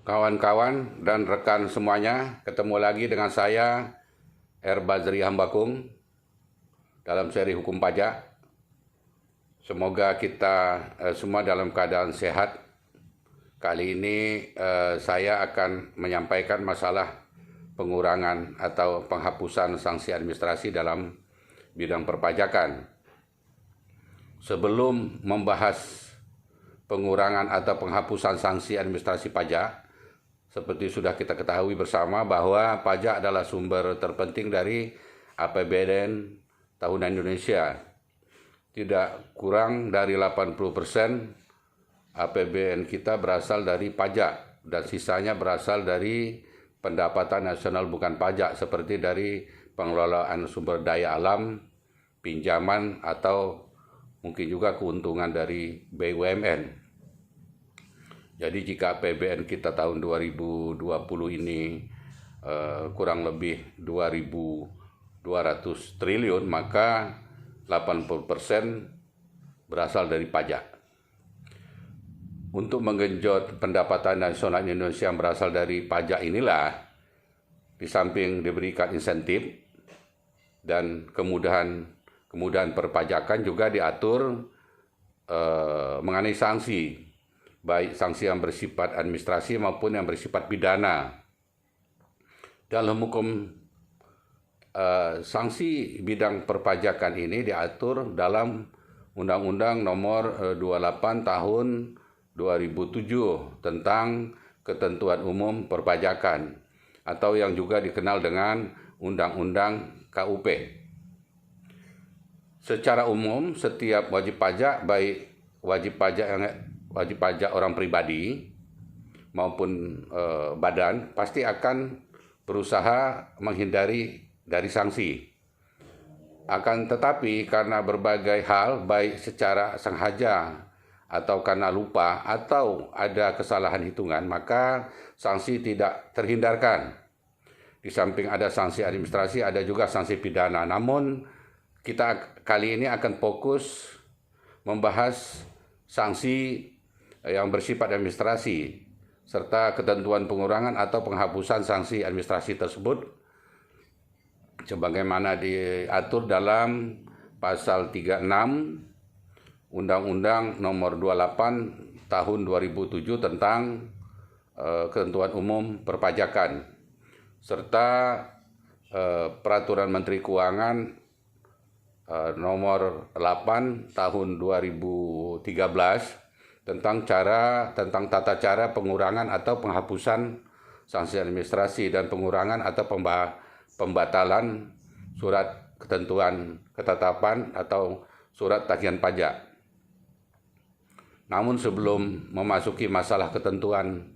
Kawan-kawan dan rekan semuanya, ketemu lagi dengan saya, Bazri Hambakung, dalam seri Hukum Pajak. Semoga kita semua dalam keadaan sehat. Kali ini saya akan menyampaikan masalah pengurangan atau penghapusan sanksi administrasi dalam bidang perpajakan. Sebelum membahas pengurangan atau penghapusan sanksi administrasi pajak, seperti sudah kita ketahui bersama bahwa pajak adalah sumber terpenting dari APBN tahunan Indonesia. Tidak kurang dari 80% APBN kita berasal dari pajak dan sisanya berasal dari pendapatan nasional bukan pajak seperti dari pengelolaan sumber daya alam, pinjaman atau mungkin juga keuntungan dari BUMN. Jadi jika APBN kita tahun 2020 ini kurang lebih 2.200 triliun, maka 80% berasal dari pajak. Untuk menggenjot pendapatan nasional Indonesia yang berasal dari pajak inilah, di samping diberikan insentif dan kemudahan perpajakan juga diatur mengenai sanksi, baik sanksi yang bersifat administrasi maupun yang bersifat pidana. Dalam hukum sanksi bidang perpajakan ini diatur dalam Undang-Undang Nomor 28 Tahun 2007 tentang Ketentuan Umum Perpajakan atau yang juga dikenal dengan Undang-Undang KUP. Secara umum, setiap wajib pajak, baik wajib pajak orang pribadi maupun badan, pasti akan berusaha menghindari dari sanksi. Akan tetapi karena berbagai hal, baik secara sengaja atau karena lupa atau ada kesalahan hitungan, maka sanksi tidak terhindarkan. Di samping ada sanksi administrasi, ada juga sanksi pidana. Namun kita kali ini akan fokus membahas sanksi yang bersifat administrasi serta ketentuan pengurangan atau penghapusan sanksi administrasi tersebut sebagaimana diatur dalam pasal 36 Undang-Undang Nomor 28 Tahun 2007 tentang Ketentuan Umum Perpajakan serta Peraturan Menteri Keuangan Nomor 8 Tahun 2013 tentang tata cara pengurangan atau penghapusan sanksi administrasi dan pengurangan atau pembatalan surat ketentuan ketetapan atau surat tagihan pajak. Namun sebelum memasuki masalah ketentuan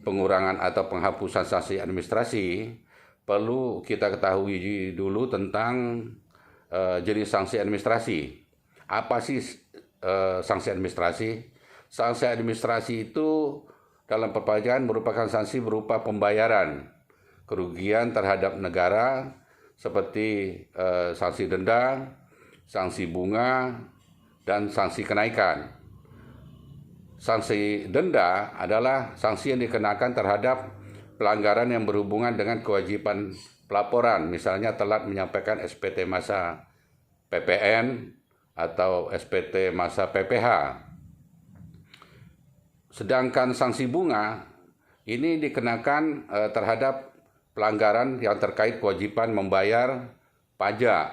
pengurangan atau penghapusan sanksi administrasi, perlu kita ketahui dulu tentang jenis sanksi administrasi. Apa sih sanksi administrasi? Sanksi administrasi itu dalam perpajakan merupakan sanksi berupa pembayaran kerugian terhadap negara seperti sanksi denda, sanksi bunga, dan sanksi kenaikan. Sanksi denda adalah sanksi yang dikenakan terhadap pelanggaran yang berhubungan dengan kewajiban pelaporan, misalnya telat menyampaikan SPT masa PPN atau SPT masa PPH. Sedangkan sanksi bunga ini dikenakan terhadap pelanggaran yang terkait kewajiban membayar pajak.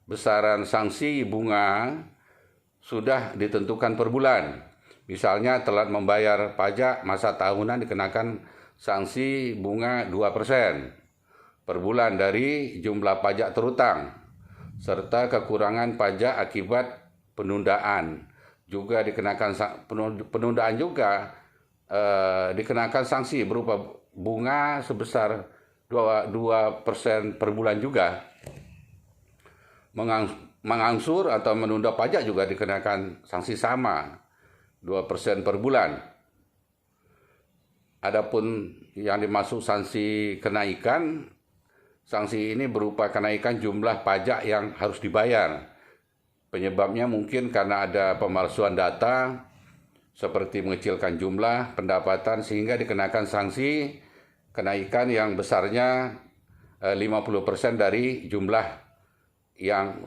Besaran sanksi bunga sudah ditentukan per bulan. Misalnya telat membayar pajak masa tahunan dikenakan sanksi bunga 2% per bulan dari jumlah pajak terutang, serta kekurangan pajak akibat penundaan. Juga dikenakan penundaan juga dikenakan sanksi berupa bunga sebesar 2% per bulan juga. Mengangsur atau menunda pajak juga dikenakan sanksi sama 2% per bulan. Adapun yang dimaksud sanksi kenaikan, sanksi ini berupa kenaikan jumlah pajak yang harus dibayar. Penyebabnya mungkin karena ada pemalsuan data, seperti mengecilkan jumlah pendapatan sehingga dikenakan sanksi kenaikan yang besarnya 50% dari jumlah yang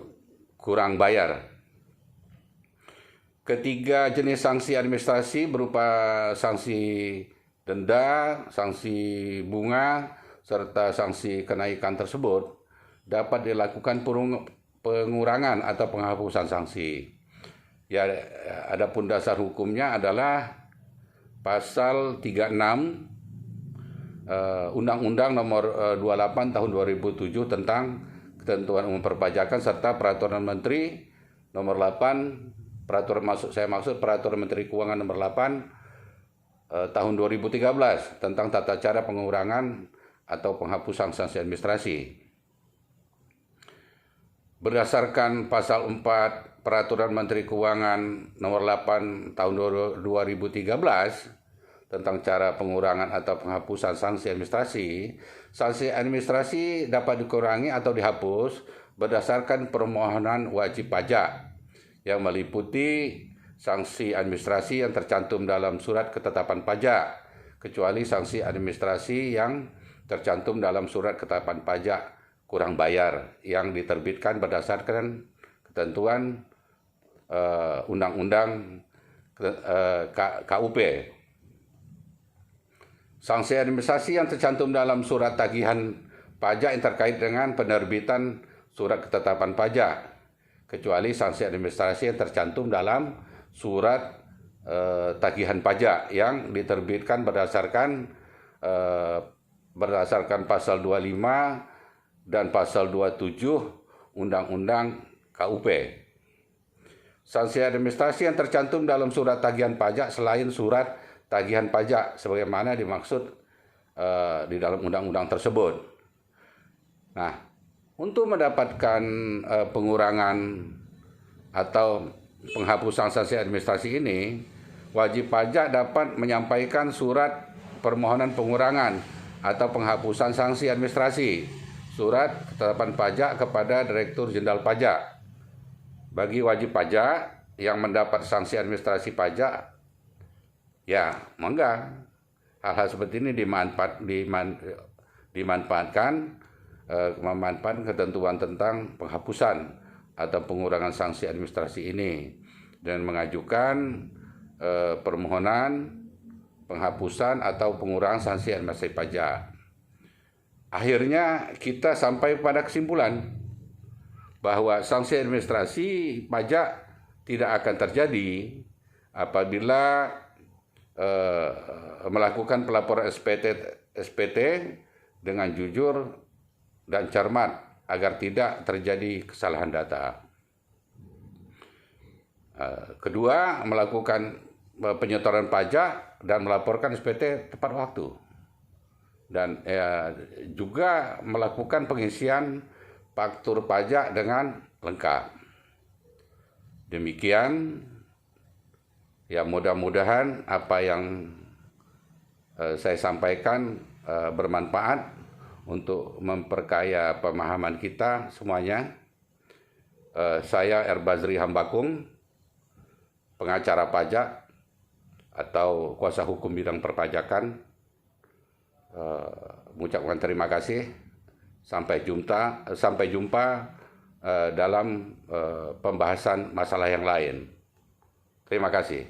kurang bayar. Ketiga jenis sanksi administrasi berupa sanksi denda, sanksi bunga, serta sanksi kenaikan tersebut dapat dilakukan pengurangan atau penghapusan sanksi. Ya, adapun dasar hukumnya adalah pasal 36 Undang-Undang Nomor 28 Tahun 2007 tentang Ketentuan Umum Perpajakan serta Peraturan Menteri Nomor 8 Peraturan Menteri Keuangan Nomor 8 Tahun 2013 tentang tata cara pengurangan atau penghapusan sanksi administrasi. Berdasarkan pasal 4 Peraturan Menteri Keuangan Nomor 8 Tahun 2013 tentang cara pengurangan atau penghapusan sanksi administrasi dapat dikurangi atau dihapus berdasarkan permohonan wajib pajak yang meliputi sanksi administrasi yang tercantum dalam surat ketetapan pajak, kecuali sanksi administrasi yang tercantum dalam surat ketetapan pajak kurang bayar yang diterbitkan berdasarkan ketentuan Undang-Undang KUP. Sanksi administrasi yang tercantum dalam surat tagihan pajak yang terkait dengan penerbitan surat ketetapan pajak, kecuali sanksi administrasi yang tercantum dalam surat tagihan pajak yang diterbitkan berdasarkan pasal 25 dan pasal 27 Undang-Undang KUP. Sanksi administrasi yang tercantum dalam surat tagihan pajak selain surat tagihan pajak sebagaimana dimaksud di dalam undang-undang tersebut. Nah, untuk mendapatkan pengurangan atau penghapusan sanksi administrasi ini, wajib pajak dapat menyampaikan surat permohonan pengurangan atau penghapusan sanksi administrasi, surat ketetapan pajak kepada Direktur Jenderal Pajak. Bagi wajib pajak yang mendapat sanksi administrasi pajak, ya mongga hal-hal seperti ini dimanfaatkan ketentuan tentang penghapusan atau pengurangan sanksi administrasi ini dan mengajukan permohonan penghapusan atau pengurangan sanksi administrasi pajak. Akhirnya kita sampai pada kesimpulan bahwa sanksi administrasi pajak tidak akan terjadi apabila melakukan pelaporan SPT dengan jujur dan cermat agar tidak terjadi kesalahan data. Kedua, melakukan penyetoran pajak dan melaporkan SPT tepat waktu. Dan juga melakukan pengisian faktur pajak dengan lengkap. Demikian, ya mudah-mudahan apa yang saya sampaikan bermanfaat untuk memperkaya pemahaman kita semuanya. Saya Erbazri Hambakung, pengacara pajak atau kuasa hukum bidang perpajakan, mengucapkan terima kasih. Sampai jumpa dalam pembahasan masalah yang lain. Terima kasih.